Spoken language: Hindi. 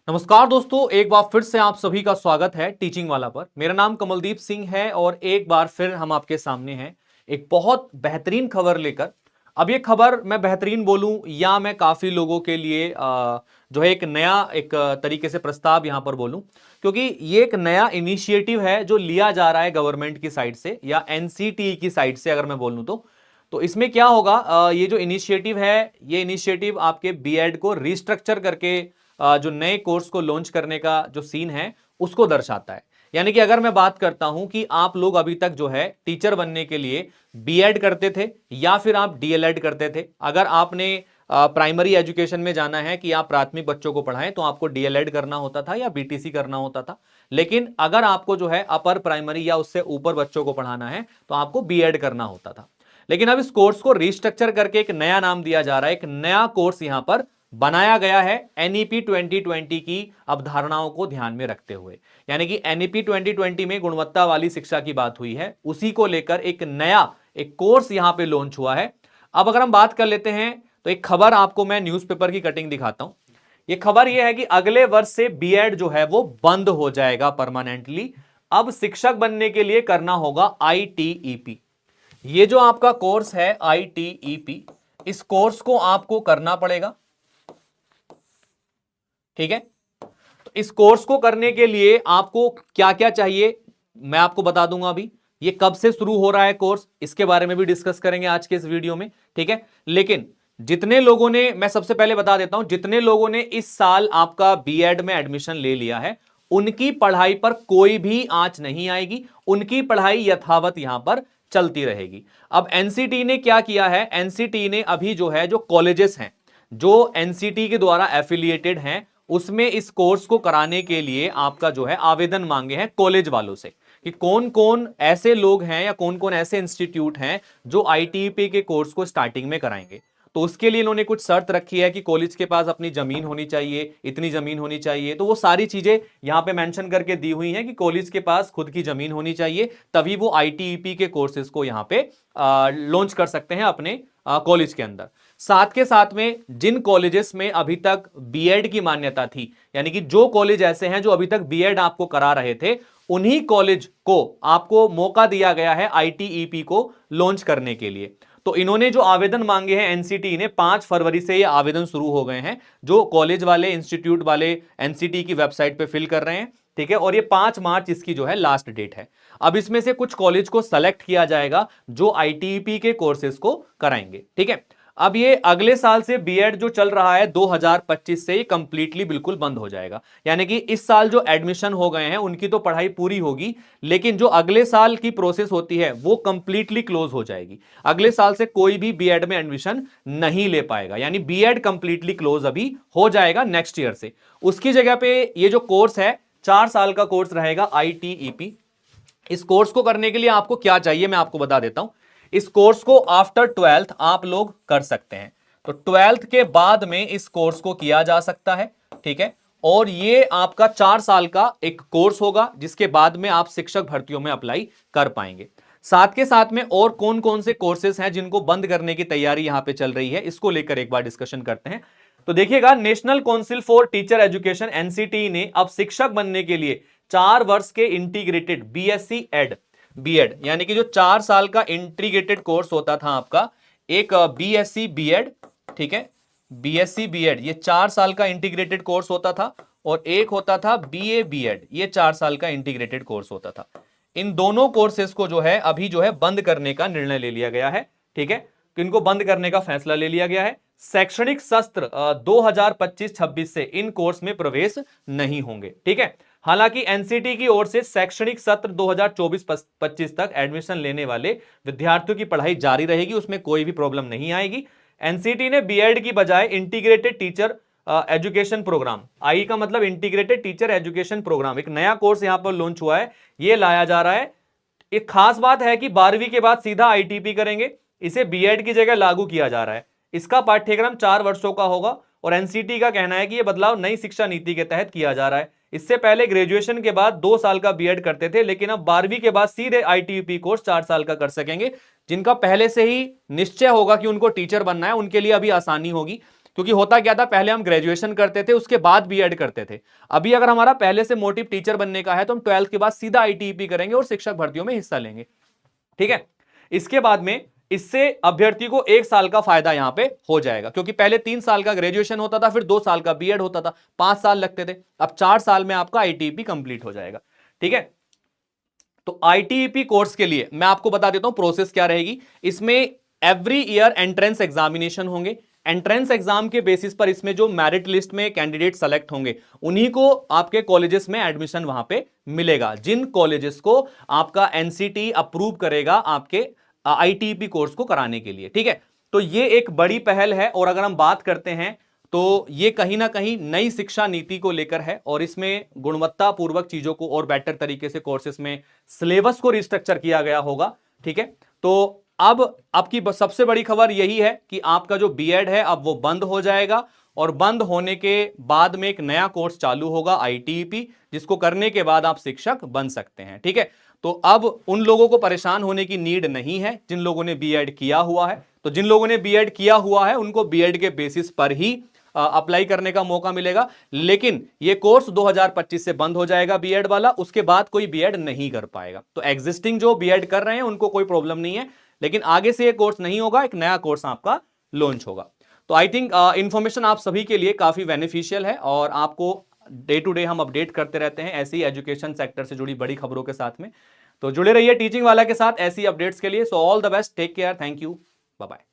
नमस्कार दोस्तों, एक बार फिर से आप सभी का स्वागत है टीचिंग वाला पर। मेरा नाम कमलदीप सिंह है और एक बार फिर हम आपके सामने हैं एक बहुत बेहतरीन खबर लेकर। अब ये खबर मैं बेहतरीन बोलूं या मैं काफी लोगों के लिए जो है एक नया एक तरीके से प्रस्ताव यहां पर बोलूं, क्योंकि ये एक नया इनिशिएटिव है जो लिया जा रहा है गवर्नमेंट की साइड से या एनसीटी की साइड से अगर मैं बोलूं तो इसमें क्या होगा। ये जो इनिशिएटिव है, ये इनिशिएटिव आपके बीएड को रिस्ट्रक्चर करके जो नए कोर्स को लॉन्च करने का जो सीन है उसको दर्शाता है। यानी कि अगर मैं बात करता हूं कि आप लोग अभी तक जो है टीचर बनने के लिए बीएड करते थे या फिर आप डीएलएड करते थे। अगर आपने प्राइमरी एजुकेशन में जाना है कि आप प्राथमिक बच्चों को पढ़ाएं तो आपको डीएलएड करना होता था या बीटीसी करना होता था। लेकिन अगर आपको जो है अपर प्राइमरी या उससे ऊपर बच्चों को पढ़ाना है तो आपको बीएड करना होता था। लेकिन अब इस कोर्स को रिस्ट्रक्चर करके एक नया नाम दिया जा रहा है, एक नया कोर्स यहां पर बनाया गया है एनईपी 2020 की अवधारणाओं को ध्यान में रखते हुए। यानी कि एनईपी 2020 में गुणवत्ता वाली शिक्षा की बात हुई है, उसी को लेकर एक नया एक कोर्स यहां पे लॉन्च हुआ है। अब अगर हम बात कर लेते हैं तो एक खबर आपको मैं न्यूज़पेपर की कटिंग दिखाता हूं। यह खबर यह है कि अगले वर्ष से बीएड जो है वो बंद हो जाएगा परमानेंटली। अब शिक्षक बनने के लिए करना होगा आईटीईपी। ये जो आपका कोर्स है आईटीईपी, इस कोर्स को आपको करना पड़ेगा। ठीक है, तो इस कोर्स को करने के लिए आपको क्या क्या चाहिए मैं आपको बता दूंगा। अभी ये कब से शुरू हो रहा है कोर्स, इसके बारे में भी डिस्कस करेंगे आज के इस वीडियो में। ठीक है, लेकिन जितने लोगों ने, मैं सबसे पहले बता देता हूं, जितने लोगों ने इस साल आपका बीएड में एडमिशन ले लिया है उनकी पढ़ाई पर कोई भी आंच नहीं आएगी, उनकी पढ़ाई यथावत यहां पर चलती रहेगी। अब एनसीटी ने क्या किया है, एनसीटी ने अभी जो है जो कॉलेजेस हैं जो एनसीटी के द्वारा एफिलिएटेड हैं उसमें इस कोर्स को कराने के लिए आपका जो है आवेदन मांगे हैं कॉलेज वालों से कि कौन कौन ऐसे लोग हैं या कौन कौन ऐसे इंस्टीट्यूट हैं जो आईटीईपी के कोर्स को स्टार्टिंग में कराएंगे। तो उसके लिए इन्होंने कुछ शर्त रखी है कि कॉलेज के पास अपनी जमीन होनी चाहिए, इतनी जमीन होनी चाहिए। तो वो सारी चीजें यहां पे मेंशन करके दी हुई हैं कि कॉलेज के पास खुद की जमीन होनी चाहिए, तभी वो आईटीईपी के कोर्सेज को यहां पे लॉन्च कर सकते हैं अपने कॉलेज के अंदर। साथ के साथ में जिन कॉलेजेस में अभी तक बीएड की मान्यता थी, यानी कि जो कॉलेज ऐसे हैं जो अभी तक बीएड आपको करा रहे थे, उन्हीं कॉलेज को आपको मौका दिया गया है आईटीईपी को लॉन्च करने के लिए। तो इन्होंने जो आवेदन मांगे हैं एनसीटी ने, 5 फरवरी से ये आवेदन शुरू हो गए हैं जो कॉलेज वाले इंस्टीट्यूट वाले एनसीटी की वेबसाइट पे फिल कर रहे हैं। ठीक है, और ये 5 मार्च इसकी जो है लास्ट डेट है। अब इसमें से कुछ कॉलेज को सेलेक्ट किया जाएगा जो आईटीईपी के कोर्सेज को कराएंगे। ठीक है, अब ये अगले साल से बीएड जो चल रहा है 2025 से ये कंप्लीटली बिल्कुल बंद हो जाएगा। यानी कि इस साल जो एडमिशन हो गए हैं उनकी तो पढ़ाई पूरी होगी, लेकिन जो अगले साल की प्रोसेस होती है वो कंप्लीटली क्लोज हो जाएगी। अगले साल से कोई भी बीएड में एडमिशन नहीं ले पाएगा, यानी बीएड कंप्लीटली क्लोज अभी हो जाएगा नेक्स्ट ईयर से। उसकी जगह पे ये जो कोर्स है 4 साल का कोर्स रहेगा आईटीईपी। इस कोर्स को करने के लिए आपको क्या चाहिए मैं आपको बता देता हूं। इस कोर्स को आफ्टर 12th आप लोग कर सकते हैं, तो 12th के बाद में इस कोर्स को किया जा सकता है। ठीक है, और ये आपका 4 साल का एक कोर्स होगा जिसके बाद में आप शिक्षक भर्तियों में अप्लाई कर पाएंगे। साथ के साथ में और कौन कौन से कोर्सेज हैं जिनको बंद करने की तैयारी यहां पे चल रही है, इसको लेकर एक बार डिस्कशन करते हैं। तो देखिएगा, national council for teacher education NCT ने अब शिक्षक बनने के लिए 4 वर्ष के इंटीग्रेटेड बीएससी एड बीएड, यानी कि जो 4 साल का इंटीग्रेटेड कोर्स होता था आपका, एक बीएससी बीएड, ठीक है, बीएससी बीएड ये 4 साल का इंटीग्रेटेड कोर्स होता था, और एक होता था बीए बीएड, ये 4 साल का इंटीग्रेटेड कोर्स होता था। इन दोनों कोर्सेज को जो है अभी जो है बंद करने का निर्णय ले लिया गया है। ठीक है, इनको बंद करने का फैसला ले लिया गया है। शैक्षणिक सत्र 2025-26 से इन कोर्स में प्रवेश नहीं होंगे। ठीक है, हालांकि एनसीटी की ओर से शैक्षणिक सत्र 2024-25 तक एडमिशन लेने वाले विद्यार्थियों की पढ़ाई जारी रहेगी, उसमें कोई भी प्रॉब्लम नहीं आएगी। एनसीटी ने बीएड की बजाय इंटीग्रेटेड टीचर एजुकेशन प्रोग्राम, आई का मतलब इंटीग्रेटेड टीचर एजुकेशन प्रोग्राम, एक नया कोर्स यहां पर लॉन्च हुआ है, यह लाया जा रहा है। एक खास बात है कि 12वीं के बाद सीधा आईटीपी करेंगे, इसे बीएड की जगह लागू किया जा रहा है। इसका पाठ्यक्रम 4 वर्षों का होगा और एनसीटी का कहना है कि यह बदलाव नई शिक्षा नीति के तहत किया जा रहा है। इससे पहले ग्रेजुएशन के बाद 2 साल का बीएड करते थे, लेकिन अब 12वीं के बाद सीधे आईटीपी कोर्स 4 साल का कर सकेंगे। जिनका पहले से ही निश्चय होगा कि उनको टीचर बनना है, उनके लिए अभी आसानी होगी, क्योंकि होता क्या था, पहले हम ग्रेजुएशन करते थे, उसके बाद बीएड करते थे। अभी अगर हमारा पहले से मोटिव टीचर बनने का है तो हम 12th के बाद सीधा आईटीईपी करेंगे और शिक्षक भर्तियों में हिस्सा लेंगे। ठीक है, इसके बाद में इससे अभ्यर्थी को 1 साल का फायदा यहां पे हो जाएगा, क्योंकि पहले 3 साल का ग्रेजुएशन होता था, फिर 2 साल का बीएड होता था, 5 साल लगते थे। अब 4 साल में आपका आईटीईपी कंप्लीट हो जाएगा। ठीक है, तो आईटीईपी कोर्स के लिए मैं आपको बता देता हूं प्रोसेस क्या रहेगी। इसमें एवरी ईयर एंट्रेंस एग्जामिनेशन होंगे। एंट्रेंस एग्जाम के बेसिस पर इसमें जो मेरिट लिस्ट में कैंडिडेट सेलेक्ट होंगे उन्हीं को आपके कॉलेजेस में एडमिशन वहां पे मिलेगा, जिन कॉलेजेस को आपका एनसीटी अप्रूव करेगा आपके आईटीईपी कोर्स को कराने के लिए। ठीक है, तो ये एक बड़ी पहल है। और अगर हम बात करते हैं तो ये कहीं ना कहीं नई शिक्षा नीति को लेकर है, और इसमें गुणवत्तापूर्वक चीजों को और बेटर तरीके से कोर्सेस में सिलेबस को रिस्ट्रक्चर किया गया होगा। ठीक है, तो अब आपकी सबसे बड़ी खबर यही है कि आपका जो बीएड है अब वो बंद हो जाएगा, और बंद होने के बाद में एक नया कोर्स चालू होगा आईटीईपी, जिसको करने के बाद आप शिक्षक बन सकते हैं। ठीक है, तो अब उन लोगों को परेशान होने की नीड नहीं है जिन लोगों ने बीएड किया हुआ है। तो जिन लोगों ने बीएड किया हुआ है उनको बीएड के बेसिस पर ही अप्लाई करने का मौका मिलेगा, लेकिन यह कोर्स 2025 से बंद हो जाएगा बीएड वाला, उसके बाद कोई बीएड नहीं कर पाएगा। तो एग्जिस्टिंग जो बीएड कर रहे हैं उनको कोई प्रॉब्लम नहीं है, लेकिन आगे से यह कोर्स नहीं होगा, एक नया कोर्स आपका लॉन्च होगा। तो आई थिंक इंफॉर्मेशन आप सभी के लिए काफी बेनिफिशियल है, और आपको डे टू डे हम अपडेट करते रहते हैं ऐसी एजुकेशन सेक्टर से जुड़ी बड़ी खबरों के साथ में। तो जुड़े रहिए टीचिंग वाला के साथ ऐसी अपडेट्स के लिए। So all the best, take care, thank you, bye bye.